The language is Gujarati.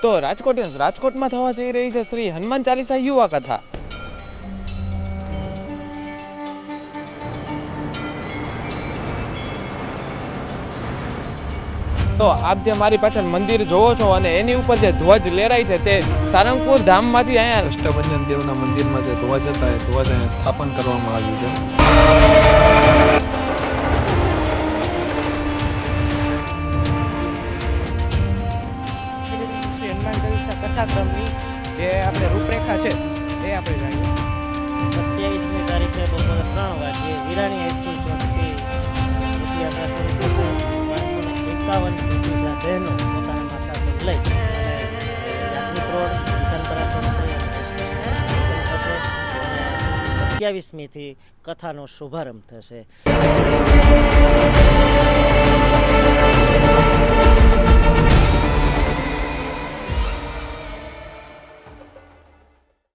તો રાજકોટમાં થવા જઈ રહી છે શ્રી હનુમાન ચાલીસા યુવા કથા. તો આપ જે મારી પાછળ મંદિર જોવો છો અને એની ઉપર જે ધ્વજ લહેરાય છે તે સારંગપુર ધામમાંથી અહીંયા અષ્ટભંજન દેવના મંદિરમાં જે ધ્વજ હતા એ ધ્વજ અહીંયા સ્થાપન કરવામાં આવ્યું છે. શ્રી હનુમાન ચાલીસા કથાક્રમની જે આપણે રૂપરેખા છે એ આપણે જાણીએ. 27મી તારીખે બપોરે 3 વાગ્યે વિરાણી હાઈસ્કૂલ ચોકથી વિદ્યાભ્યાસ શરૂ થશે. 551 વિદ્યા બહેનો પોતાના માથા પર લઈ અને યાજ્ઞિક રોડ વિશાલપરા ચોક થશે. 27મીથી કથાનો શુભારંભ થશે.